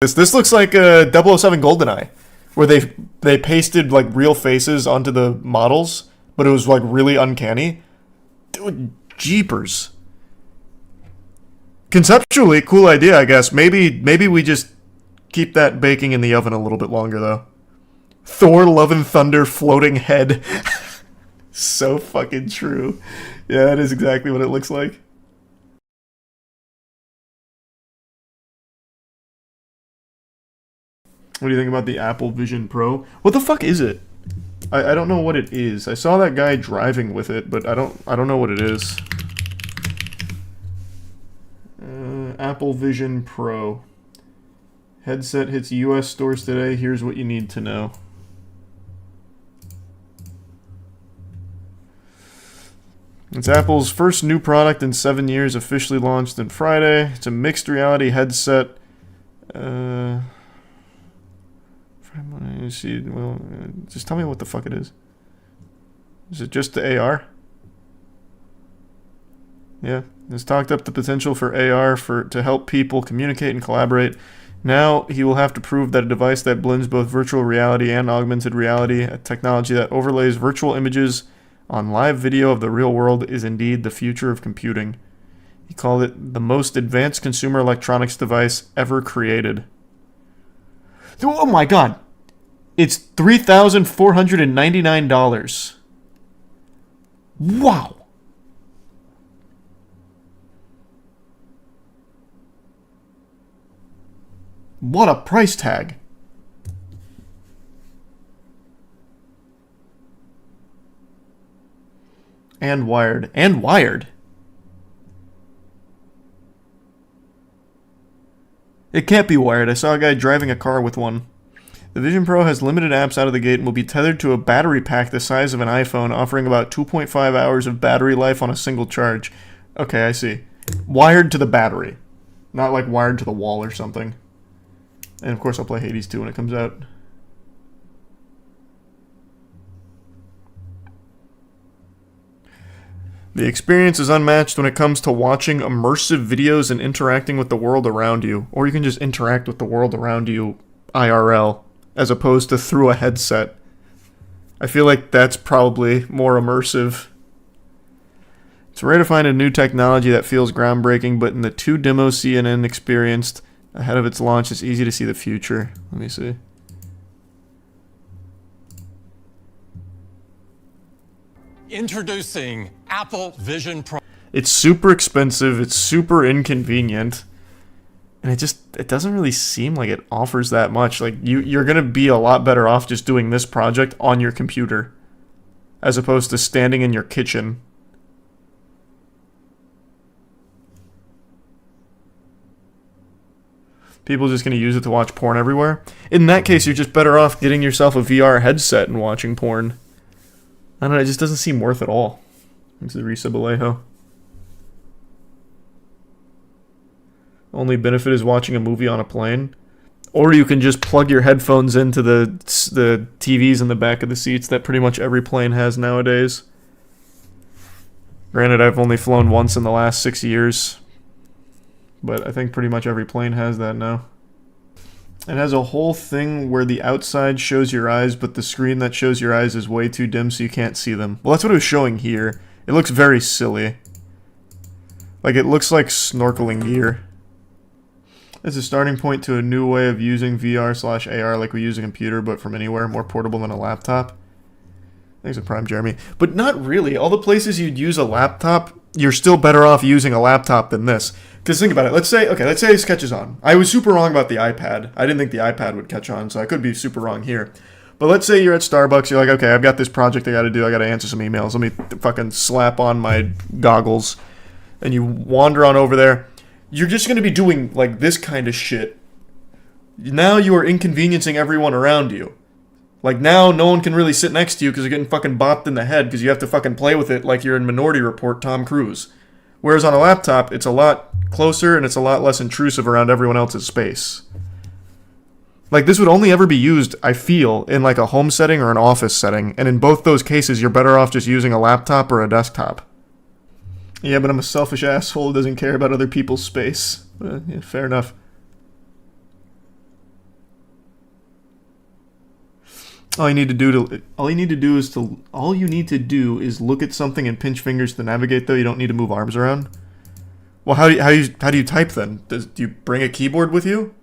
This looks like a 007 GoldenEye, where they pasted like real faces onto the models, but it was like really uncanny. Dude, jeepers. Conceptually, cool idea, I guess. Maybe we just keep that baking in the oven a little bit longer, though. Thor, Love and Thunder, floating head. So fucking true. Yeah, that is exactly what it looks like. What do you think about the Apple Vision Pro? What the fuck is it? I don't know what it is. I saw that guy driving with it, but I don't know what it is. Apple Vision Pro. Headset hits US stores today. Here's what you need to know. It's Apple's first new product in 7 years, officially launched on Friday. It's a mixed reality headset. Well, just tell me what the fuck it is. Is it just the AR? Yeah, it's talked up the potential for AR to help people communicate and collaborate. Now he will have to prove that a device that blends both virtual reality and augmented reality, a technology that overlays virtual images on live video of the real world, is indeed the future of computing. He called it the most advanced consumer electronics device ever created. Oh my god! It's $3,499. Wow! What a price tag! And wired. And wired? It can't be wired. I saw a guy driving a car with one. The Vision Pro has limited apps out of the gate and will be tethered to a battery pack the size of an iPhone, offering about 2.5 hours of battery life on a single charge. Okay, I see. Wired to the battery. Not like wired to the wall or something. And of course I'll play Hades 2 when it comes out. The experience is unmatched when it comes to watching immersive videos and interacting with the world around you. Or you can just interact with the world around you IRL, as opposed to through a headset. I feel like that's probably more immersive. It's rare to find a new technology that feels groundbreaking, but in the 2 demos CNN experienced ahead of its launch, it's easy to see the future. Let me see. Introducing Apple Vision Pro. It's super expensive, it's super inconvenient, and it doesn't really seem like it offers that much. Like you're gonna be a lot better off just doing this project on your computer as opposed to standing in your kitchen. People just gonna use it to watch porn everywhere. In that case, you're just better off getting yourself a VR headset and watching porn. I don't know, it just doesn't seem worth it all. Thanks to Risa Balejo. Only benefit is watching a movie on a plane. Or you can just plug your headphones into the TVs in the back of the seats that pretty much every plane has nowadays. Granted, I've only flown once in the last 6 years. But I think pretty much every plane has that now. It has a whole thing where the outside shows your eyes, but the screen that shows your eyes is way too dim so you can't see them. Well, that's what it was showing here. It looks very silly. Like, it looks like snorkeling gear. It's a starting point to a new way of using VR/AR like we use a computer, but from anywhere, more portable than a laptop. Thanks for Prime, Jeremy. But not really. All the places you'd use a laptop, you're still better off using a laptop than this. Because think about it. Let's say this catches on. I was super wrong about the iPad. I didn't think the iPad would catch on, so I could be super wrong here. But let's say you're at Starbucks. You're like, okay, I've got this project I got to do. I got to answer some emails. Let me fucking slap on my goggles. And you wander on over there. You're just going to be doing, like, this kind of shit. Now you are inconveniencing everyone around you. Like, now no one can really sit next to you because you're getting fucking bopped in the head because you have to fucking play with it like you're in Minority Report Tom Cruise. Whereas on a laptop, it's a lot closer and it's a lot less intrusive around everyone else's space. Like, this would only ever be used, I feel, in like a home setting or an office setting, and in both those cases, you're better off just using a laptop or a desktop. Yeah, but I'm a selfish asshole who doesn't care about other people's space. Yeah, fair enough. All you need to do is look at something and pinch fingers to navigate. Though you don't need to move arms around. Well, how do you type then? Do you bring a keyboard with you?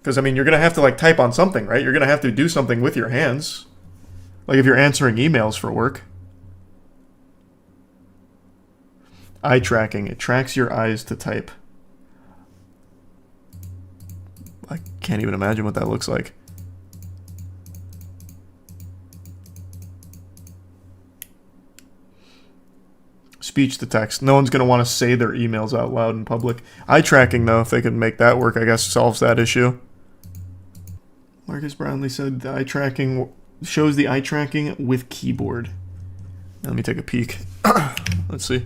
Because I mean, you're gonna have to like type on something, right? You're gonna have to do something with your hands, like if you're answering emails for work. Eye tracking. It tracks your eyes to type. I can't even imagine what that looks like. Speech to text. No one's going to want to say their emails out loud in public. Eye tracking, though, if they can make that work, I guess solves that issue. Marcus Brownlee said the eye tracking shows the eye tracking with keyboard. Now, let me take a peek. Let's see.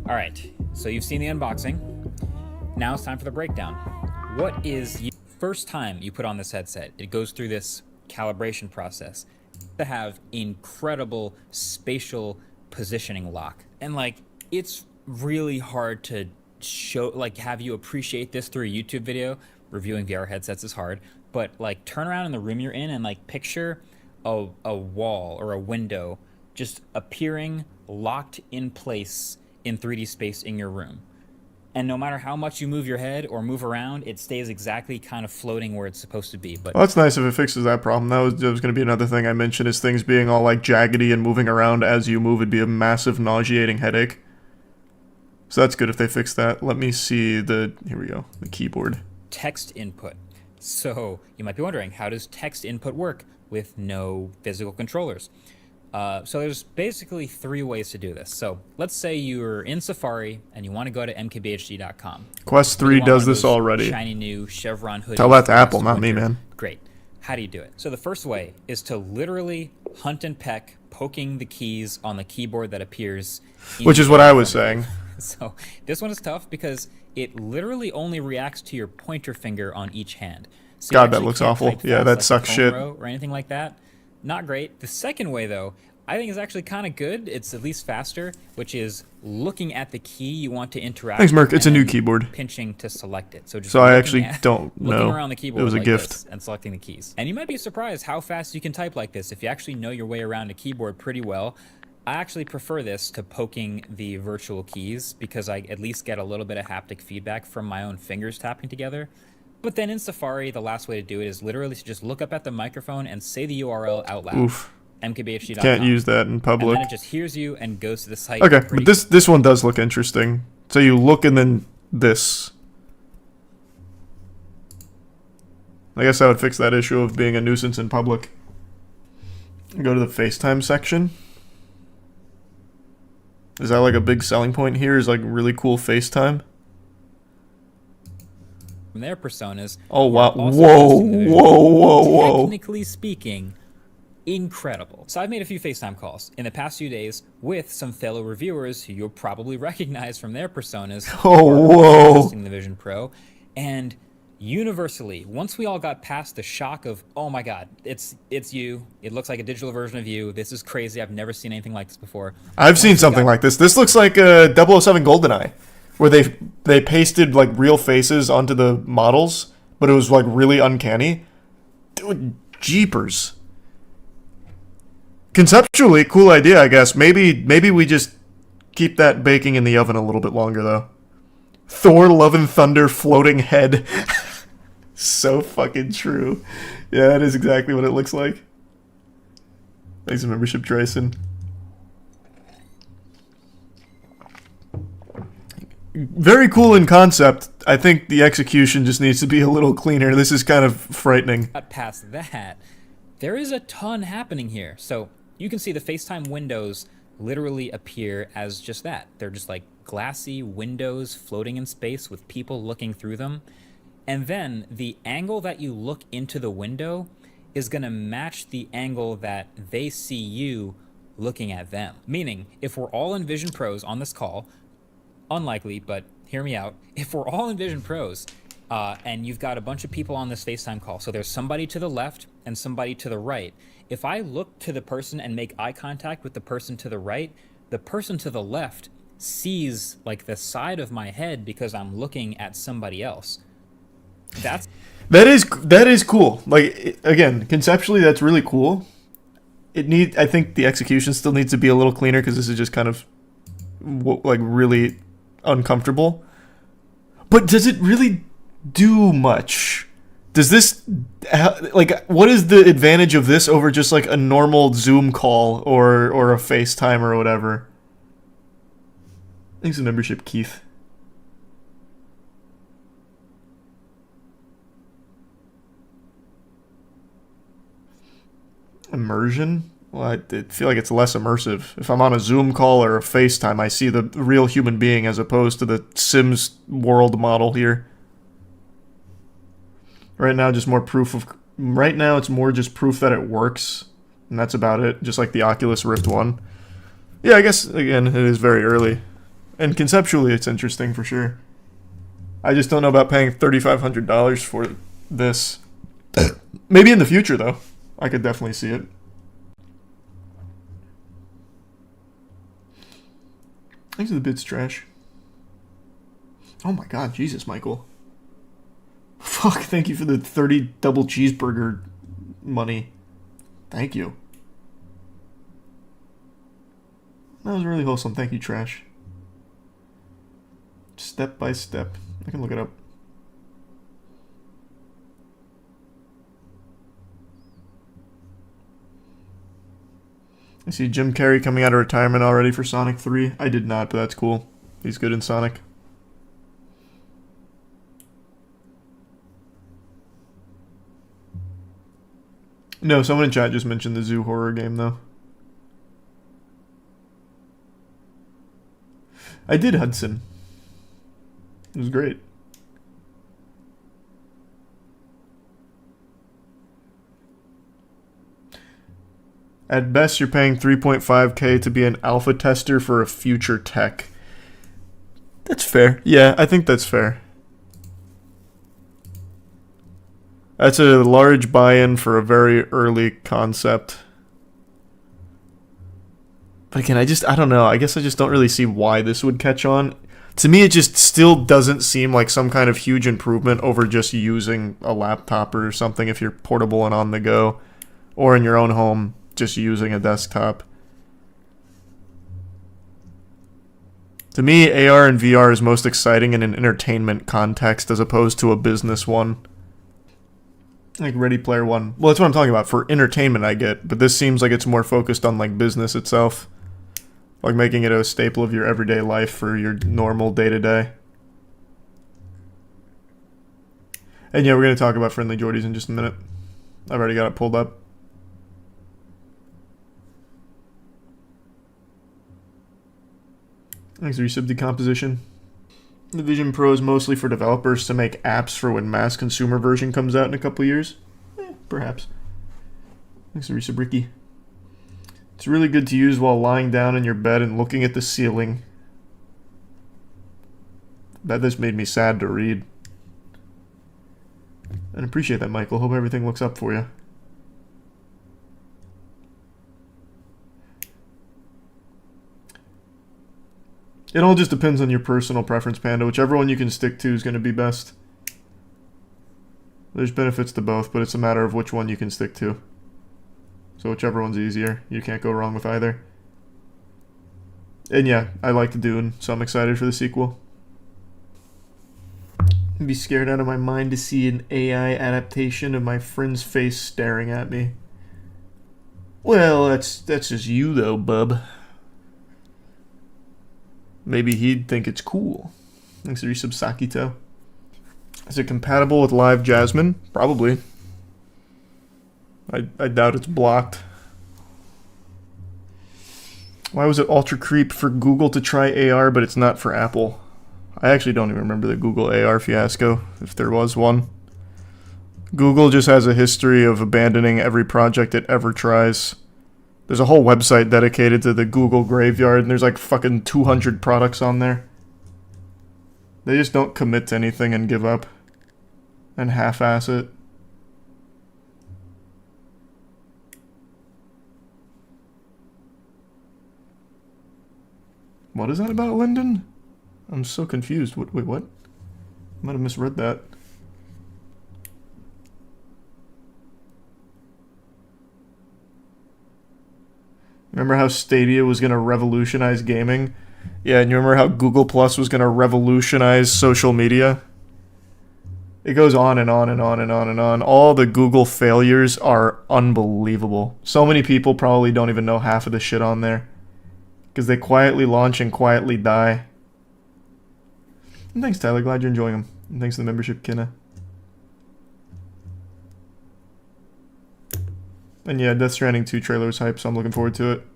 All right, so you've seen the unboxing. Now it's time for the breakdown. What is the first time you put on this headset? It goes through this calibration process to have incredible spatial positioning lock. And like, it's really hard to show, like have you appreciate this through a YouTube video. Reviewing VR headsets is hard, but like turn around in the room you're in and like picture a wall or a window just appearing locked in place in 3D space in your room. And no matter how much you move your head or move around, it stays exactly kind of floating where it's supposed to be. But well, that's nice if it fixes that problem. That was going to be another thing I mentioned, is things being all like jaggedy and moving around as you move. It'd be a massive nauseating headache. So that's good if they fix that. Let me see the, here we go, the keyboard. Text input. So you might be wondering, how does text input work with no physical controllers? So there's basically 3 ways to do this. So let's say you're in Safari and you want to go to mkbhd.com. Quest 3 does this already. Shiny new Chevron hoodie. Tell that to Apple, not me, man. Great. How do you do it? So the first way is to literally hunt and peck, poking the keys on the keyboard that appears. Which is what I was saying. So this one is tough because it literally only reacts to your pointer finger on each hand. So God, that looks awful. Yeah, that sucks shit. Or anything like that. Not great. The second way, though, I think is actually kind of good. It's at least faster, which is looking at the key you want to interact with. Thanks, Merc. It's a new keyboard. Pinching to select it. So just I actually don't know. Looking around the keyboard, it was a gift. And selecting the keys. And you might be surprised how fast you can type like this if you actually know your way around a keyboard pretty well. I actually prefer this to poking the virtual keys because I at least get a little bit of haptic feedback from my own fingers tapping together. But then in Safari, the last way to do it is literally to just look up at the microphone and say the URL out loud. Oof. mkbhd.com. Can't use that in public. And then it just hears you and goes to the site. Okay, but this one does look interesting. So you look and then this. I guess that would fix that issue of being a nuisance in public. Go to the FaceTime section. Is that like a big selling point here? Is like really cool FaceTime? From their personas. Oh wow! Whoa! Technically speaking, incredible. So I've made a few FaceTime calls in the past few days with some fellow reviewers who you'll probably recognize from their personas. Oh whoa! Testing the Vision Pro, and universally, once we all got past the shock of, oh my God, it's you. It looks like a digital version of you. This is crazy. I've never seen anything like this before. I've seen something like this. This looks like a 007 GoldenEye, where they pasted like real faces onto the models, but it was like really uncanny. Dude, jeepers. Conceptually, cool idea, I guess. Maybe we just keep that baking in the oven a little bit longer, though. Thor, Love and Thunder, floating head. So fucking true. Yeah, that is exactly what it looks like. Thanks for membership, Drayson. Very cool in concept. I think the execution just needs to be a little cleaner. This is kind of frightening. Past that, there is a ton happening here. So you can see the FaceTime windows literally appear as just that. They're just like glassy windows floating in space with people looking through them. And then the angle that you look into the window is going to match the angle that they see you looking at them. Meaning, if we're all in Vision Pros on this call, unlikely, but hear me out. If we're all in Vision Pros and you've got a bunch of people on this FaceTime call, so there's somebody to the left and somebody to the right. If I look to the person and make eye contact with the person to the right, the person to the left sees like the side of my head because I'm looking at somebody else. That's that is cool. Like again, conceptually, that's really cool. I think the execution still needs to be a little cleaner because this is just kind of like really uncomfortable. But does it really do much? Does this like what is the advantage of this over just like a normal Zoom call or a FaceTime or whatever? Thanks for the membership, Keith. Immersion? Well, I feel like it's less immersive. If I'm on a Zoom call or a FaceTime, I see the real human being as opposed to the Sims world model here. Right now, just more proof of. Right now, it's more just proof that it works, and that's about it. Just like the Oculus Rift 1. Yeah, I guess again, it is very early, and conceptually, it's interesting for sure. I just don't know about paying $3,500 for this. Maybe in the future, though, I could definitely see it. Thanks for the bits, trash. Oh my god, Jesus, Michael. Fuck, thank you for the 30 double cheeseburger money. Thank you. That was really wholesome. Thank you, trash. Step by step. I can look it up. I see Jim Carrey coming out of retirement already for Sonic 3. I did not, but that's cool. He's good in Sonic. No, someone in chat just mentioned the zoo horror game, though. I did Hudson. It was great. At best, you're paying $3.5K to be an alpha tester for a future tech. That's fair. Yeah, I think that's fair. That's a large buy-in for a very early concept. But again, I don't know. I guess I just don't really see why this would catch on. To me, it just still doesn't seem like some kind of huge improvement over just using a laptop or something if you're portable and on the go. Or in your own home, just using a desktop. To me, AR and VR is most exciting in an entertainment context as opposed to a business one. Like Ready Player One. Well, that's what I'm talking about. For entertainment, I get. But this seems like it's more focused on, like, business itself. Like, making it a staple of your everyday life for your normal day-to-day. And yeah, we're going to talk about Friendly Jordies in just a minute. I've already got it pulled up. Thanks for your sub decomposition. The Vision Pro is mostly for developers to make apps for when mass consumer version comes out in a couple years. Perhaps. Thanks, Arisa Bricky. It's really good to use while lying down in your bed and looking at the ceiling. Bet this made me sad to read. I appreciate that, Michael. Hope everything looks up for you. It all just depends on your personal preference, Panda. Whichever one you can stick to is going to be best. There's benefits to both, but it's a matter of which one you can stick to. So whichever one's easier, you can't go wrong with either. And yeah, I like the Dune, so I'm excited for the sequel. I'd be scared out of my mind to see an AI adaptation of my friend's face staring at me. Well, that's just you though, bub. Maybe he'd think it's cool. Thanks to resub Sakito. Is it compatible with Live Jasmine? Probably. I doubt it's blocked. Why was it Ultra Creep for Google to try AR, but it's not for Apple? I actually don't even remember the Google AR fiasco, if there was one. Google just has a history of abandoning every project it ever tries. There's a whole website dedicated to the Google graveyard, and there's like fucking 200 products on there. They just don't commit to anything and give up. And half-ass it. What is that about Linden? I'm so confused. Wait, what? I might have misread that. Remember how Stadia was going to revolutionize gaming? Yeah, and you remember how Google Plus was going to revolutionize social media? It goes on and on and on and on and on. All the Google failures are unbelievable. So many people probably don't even know half of the shit on there. Because they quietly launch and quietly die. And thanks, Tyler. Glad you're enjoying them. And thanks to the membership, Kenna. And yeah, Death Stranding 2 trailer was hype, so I'm looking forward to it.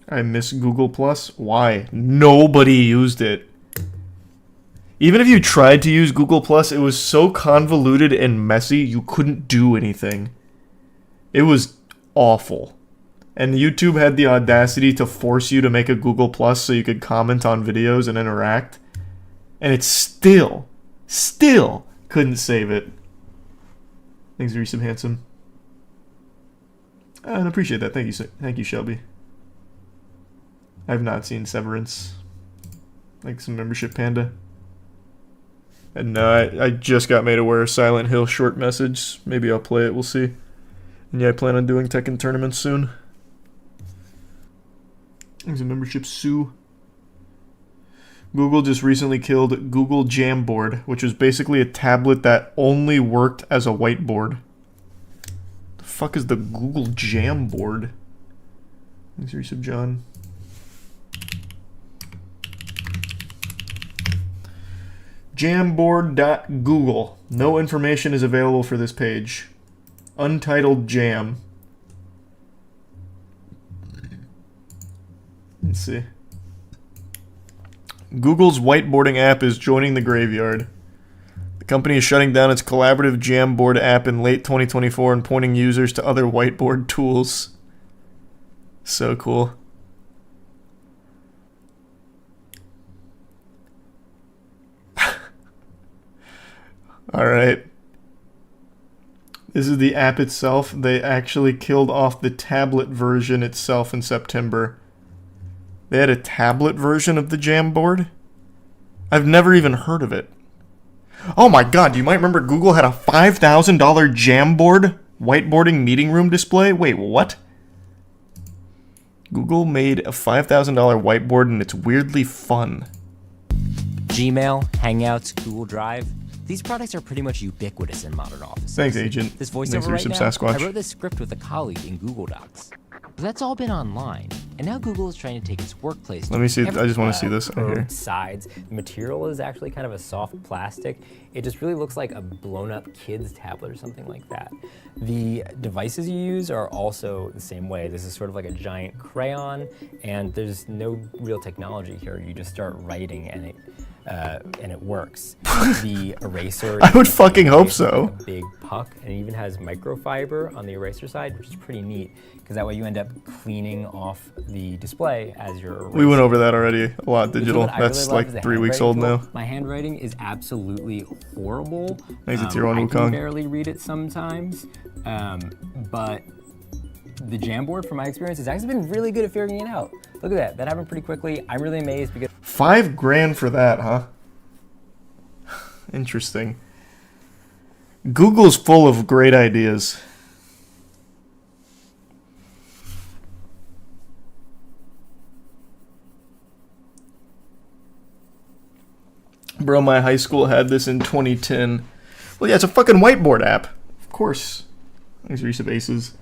I miss Google Plus. Why? Nobody used it. Even if you tried to use Google Plus, it was so convoluted and messy, you couldn't do anything. It was awful. And YouTube had the audacity to force you to make a Google Plus so you could comment on videos and interact. And it still couldn't save it. Thanks, Resub Handsome. I appreciate that. Thank you, Shelby. I've not seen Severance. Like some membership, Panda. And I just got made aware of Silent Hill short message. Maybe I'll play it. We'll see. And yeah, I plan on doing Tekken tournaments soon. Thanks a membership, Sue. Google just recently killed Google Jamboard, which was basically a tablet that only worked as a whiteboard. The fuck is the Google Jamboard? Thanks, Resub John. Jamboard.google. No information is available for this page. Untitled Jam. Let's see. Google's whiteboarding app is joining the graveyard. The company is shutting down its collaborative Jamboard app in late 2024 and pointing users to other whiteboard tools. So cool. Alright. This is the app itself. They actually killed off the tablet version itself in September. They had a tablet version of the Jamboard? I've never even heard of it. Oh my god, you might remember Google had a $5,000 Jamboard whiteboarding meeting room display? Wait, what? Google made a $5,000 whiteboard and it's weirdly fun. Gmail, Hangouts, Google Drive. These products are pretty much ubiquitous in modern offices. Thanks, Agent. This Thanks voiceover for right now, Sasquatch. I wrote this script with a colleague in Google Docs. But that's all been online, and now Google is trying to take its workplace. Let me see. I just want to see this right here. Sides. The material is actually kind of a soft plastic. It just really looks like a blown-up kid's tablet or something like that. The devices you use are also the same way. This is sort of like a giant crayon, and there's no real technology here. You just start writing, and it works. The eraser. I would fucking hope so. Like a big puck, and it even has microfiber on the eraser side, which is pretty neat, because that way you end up cleaning off the display as you're erasing. We went over that already. A lot digital. That's really like 3 weeks old now. My handwriting is absolutely horrible. Thanks to Tier 1 I Wukong. can barely read it sometimes, but the Jamboard, from my experience, has actually been really good at figuring it out. Look at that. That happened pretty quickly. I'm really amazed because $5,000 for that, huh? Interesting. Google's full of great ideas. Bro, my high school had this in 2010. Well, yeah, it's a fucking whiteboard app. Of course. Thanks, Resub Aces.